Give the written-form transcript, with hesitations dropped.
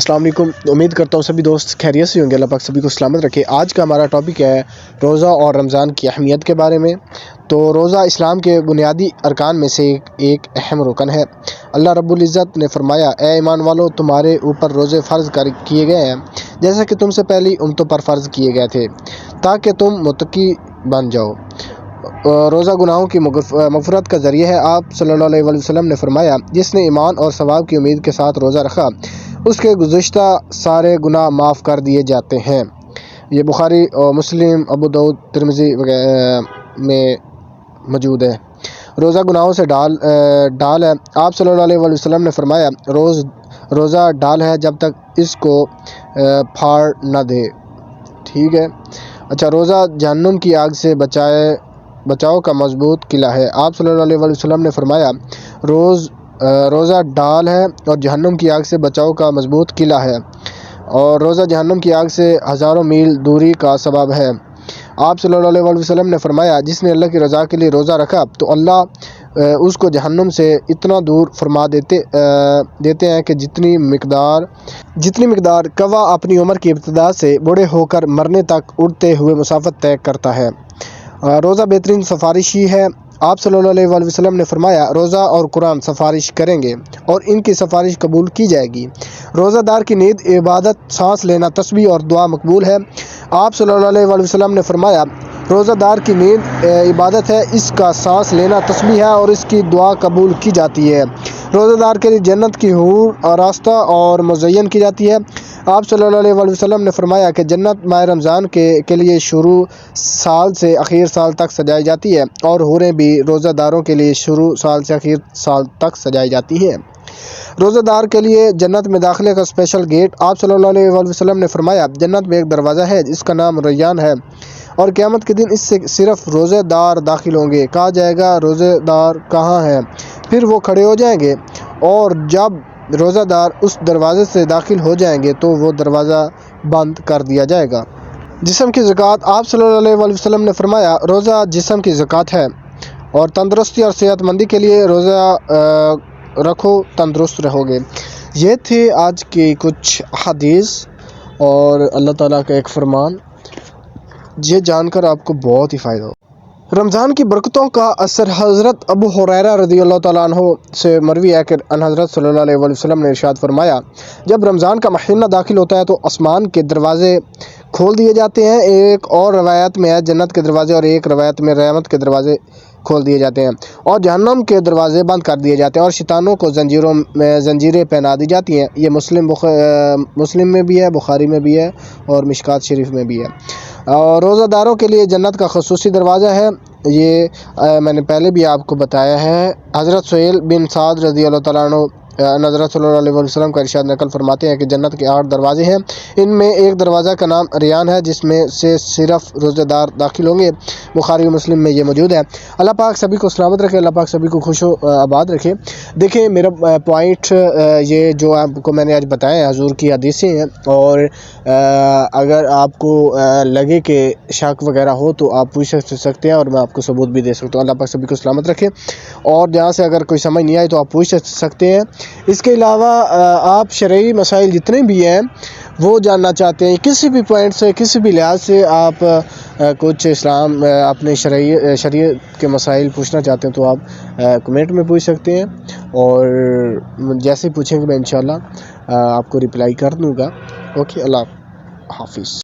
السلام علیکم، امید کرتا ہوں سبھی دوست خیریت سے ہوں گے۔ اللہ پاک سبھی کو سلامت رکھے۔ آج کا ہمارا ٹاپک ہے روزہ اور رمضان کی اہمیت کے بارے میں۔ تو روزہ اسلام کے بنیادی ارکان میں سے ایک اہم رکن ہے۔ اللہ رب العزت نے فرمایا، اے ایمان والو، تمہارے اوپر روزے فرض کیے گئے ہیں جیسا کہ تم سے پہلی امتوں پر فرض کیے گئے تھے تاکہ تم متقی بن جاؤ۔ روزہ گناہوں کی مغفرت کا ذریعہ ہے۔ آپ صلی اللہ علیہ وسلم نے فرمایا، جس نے ایمان اور ثواب کی امید کے ساتھ روزہ رکھا اس کے گزشتہ سارے گناہ معاف کر دیے جاتے ہیں۔ یہ بخاری اور مسلم، ابو داؤد، ترمذی میں موجود ہے۔ روزہ گناہوں سے ڈال ہے۔ آپ صلی اللہ علیہ وسلم نے فرمایا، روزہ ڈال ہے جب تک اس کو پھاڑ نہ دے۔ ٹھیک ہے۔ اچھا، روزہ جہنم کی آگ سے بچاؤ کا مضبوط قلعہ ہے۔ آپ صلی اللہ علیہ وسلم نے فرمایا، روزہ ڈال ہے اور جہنم کی آگ سے بچاؤ کا مضبوط قلعہ ہے، اور روزہ جہنم کی آگ سے ہزاروں میل دوری کا سبب ہے۔ آپ صلی اللہ علیہ وسلم نے فرمایا، جس نے اللہ کی رضا کے لیے روزہ رکھا تو اللہ اس کو جہنم سے اتنا دور فرما دیتے ہیں کہ جتنی مقدار کوا اپنی عمر کی ابتدا سے بوڑھے ہو کر مرنے تک اڑتے ہوئے مسافت طے کرتا ہے۔ روزہ بہترین سفارشی ہے۔ آپ صلی اللہ علیہ وسلم نے فرمایا، روزہ اور قرآن سفارش کریں گے اور ان کی سفارش قبول کی جائے گی۔ روزہ دار کی نیند عبادت، سانس لینا تسبیح اور دعا مقبول ہے۔ آپ صلی اللہ علیہ وسلم نے فرمایا، روزہ دار کی نیند عبادت ہے، اس کا سانس لینا تسبیح ہے اور اس کی دعا قبول کی جاتی ہے۔ روزہ دار کے لیے جنت کی حور آراستہ اور مزین کی جاتی ہے۔ آپ صلی اللہ علیہ وسلم نے فرمایا کہ جنت ماہ رمضان کے لیے شروع سال سے اخیر سال تک سجائی جاتی ہے، اور حوریں بھی روزہ داروں کے لیے شروع سال سے اخیر سال تک سجائی جاتی ہیں۔ روزہ دار کے لیے جنت میں داخلے کا اسپیشل گیٹ۔ آپ صلی اللہ علیہ وسلم نے فرمایا، جنت میں ایک دروازہ ہے جس کا نام ریان ہے، اور قیامت کے دن اس سے صرف روزہ دار داخل ہوں گے۔ کہا جائے گا، روزہ دار کہاں ہیں؟ پھر وہ کھڑے ہو جائیں گے، اور جب روزہ دار اس دروازے سے داخل ہو جائیں گے تو وہ دروازہ بند کر دیا جائے گا۔ جسم کی زکوٰۃ۔ آپ صلی اللہ علیہ وسلم نے فرمایا، روزہ جسم کی زکوٰۃ ہے، اور تندرستی اور صحت مندی کے لیے روزہ رکھو، تندرست رہو گے۔ یہ تھے آج کی کچھ حدیث اور اللہ تعالیٰ کا ایک فرمان، یہ جان کر آپ کو بہت ہی فائدہ ہو۔ رمضان کی برکتوں کا اثر۔ حضرت ابو ہریرہ رضی اللہ تعالیٰ عنہ سے مروی ہے کہ حضرت صلی اللہ علیہ وسلم نے ارشاد فرمایا، جب رمضان کا مہینہ داخل ہوتا ہے تو آسمان کے دروازے کھول دیے جاتے ہیں۔ ایک اور روایت میں ہے جنت کے دروازے، اور ایک روایت میں رحمت کے دروازے کھول دیے جاتے ہیں، اور جہنم کے دروازے بند کر دیے جاتے ہیں، اور شیطانوں کو زنجیریں پہنا دی جاتی ہیں۔ یہ مسلم میں بھی ہے، بخاری میں بھی ہے، اور مشکات شریف میں بھی ہے۔ اور روزہ داروں کے لیے جنت کا خصوصی دروازہ ہے، یہ میں نے پہلے بھی آپ کو بتایا ہے۔ حضرت سہیل بن سعد رضی اللہ تعالیٰ عنہ حضرت صلی اللہ علیہ وسلم کا ارشاد نقل فرماتے ہیں کہ جنت کے 8 دروازے ہیں، ان میں ایک دروازہ کا نام ریان ہے جس میں سے صرف روزہ دار داخل ہوں گے۔ بخاری و مسلم میں یہ موجود ہے۔ اللہ پاک سبھی کو سلامت رکھے، اللہ پاک سبھی کو خوش و آباد رکھے۔ دیکھیں، میرا پوائنٹ یہ جو آپ کو میں نے آج بتایا ہے حضور کی حدیثیں ہیں، اور اگر آپ کو لگے کہ شک وغیرہ ہو تو آپ پوچھ سکتے ہیں، اور میں آپ کو ثبوت بھی دے سکتا ہوں۔ اللہ پاک سبھی کو سلامت رکھے، اور جہاں سے اگر کوئی سمجھ نہیں آئی تو آپ پوچھ سکتے ہیں۔ اس کے علاوہ آپ شرعی مسائل جتنے بھی ہیں وہ جاننا چاہتے ہیں، کسی بھی پوائنٹ سے، کسی بھی لحاظ سے آپ کچھ اسلام اپنے شریعت کے مسائل پوچھنا چاہتے ہیں تو آپ کمنٹ میں پوچھ سکتے ہیں، اور جیسے پوچھیں گے میں انشاءاللہ آپ کو رپلائی کر دوں گا۔ اوکے، اللہ حافظ۔